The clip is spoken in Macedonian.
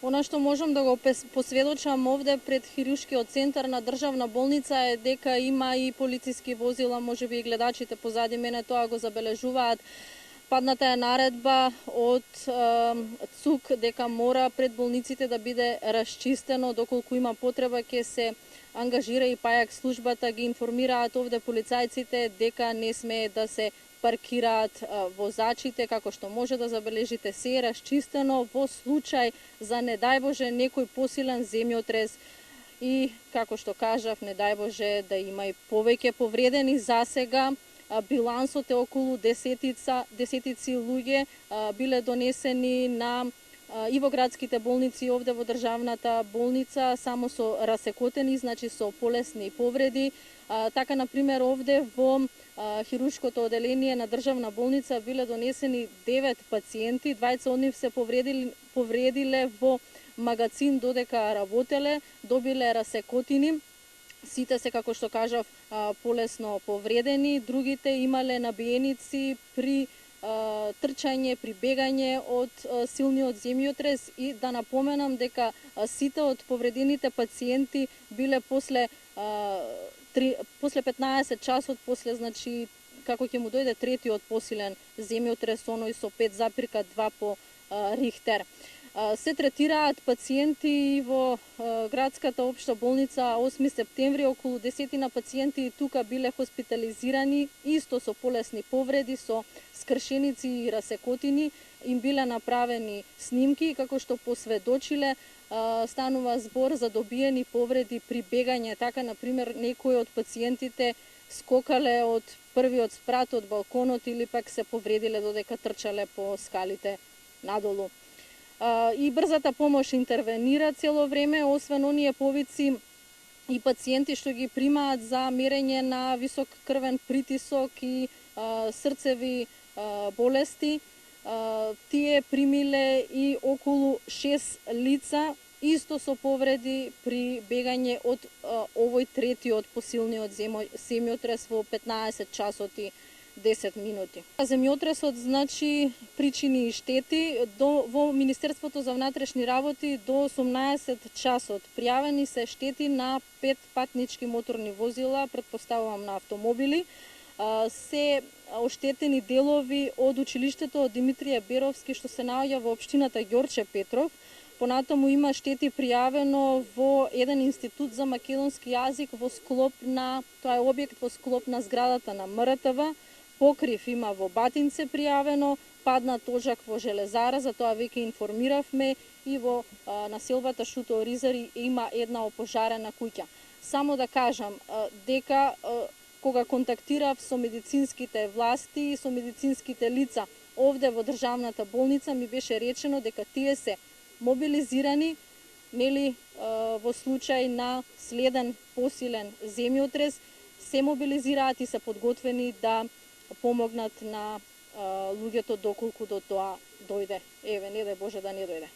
Она што можам да го посведочам овде пред хируршкиот центар на државна болница е дека има и полициски возила, можеби и гледачите позади мене тоа го забележуваат. Падната е наредба од ЦУК дека мора пред болниците да биде расчистено, доколку има потреба ќе се ангажира и пајак службата, ги информираат овде полицајците дека не смее да се паркираат возачите, како што може да забележите се е расчистено во случај за не дај Боже некој посилен земјотрес и како што кажав, не дај Боже да има и повеќе повредени. Засега билансот е околу десетици луѓе биле донесени и во градските болници, овде во државната болница, само со расекотени, значи со полесни повреди. Така, например, овде во хируршкото оделение на државна болница биле донесени 9 пациенти, двајца од нив се повредиле во магазин додека работеле, добиле расекотини. Сите се, како што кажав, полесно повредени, другите имале набиеници при трчање, при бегање од силниот земјотрес и да напоменам дека сите од повредените пациенти биле после 15 часот, значи како ќе му дојде третиот посилен земјотрес, оној со 5,2 по Рихтер. Се третираат пациенти во градската општа болница 8 септември, околу 10 пациенти тука биле хоспитализирани, исто со полесни повреди, со скршеници и расекотини, им биле направени снимки, како што посведочиле, станува збор за добиени повреди при бегање. Така, например, некои од пациентите скокале од првиот спрат од балконот или пак се повредиле додека трчале по скалите надолу. И брзата помош интервенира цело време, освен оние повици и пациенти што ги примаат за мерење на висок крвен притисок и срцеви болести. Тие примиле и околу 6 лица, исто со повреди при бегање од овој третиот посилниот земјотрес во 15 часот и 10 минути. Земјотресот, значи, причини и штети. Во Министерството за внатрешни работи до 18 часот пријавени се штети на 5 патнички моторни возила, претпоставувам на автомобили. Се оштетени делови од училиштето Димитрije Беровски што се наоѓа во општината Ѓорче Петров. Понатаму има штети пријавено во еден институт за македонски јазик во склоп на, тоа е објект во склоп на зградата на МРТВ. Покрив има во Батинце пријавено, падна тожак во Железара, за тоа веќе информиравме, и во населбата Шуто Оризари има една опожарена куќа. Само да кажам дека кога контактирав со медицинските власти и со медицинските лица овде во државната болница, ми беше речено дека тие се мобилизирани, нели, во случај на следен посилен земјотрес, се мобилизираат и се подготвени да помогнат на луѓето доколку до тоа дојде. Еве, не дај Боже да не дојде.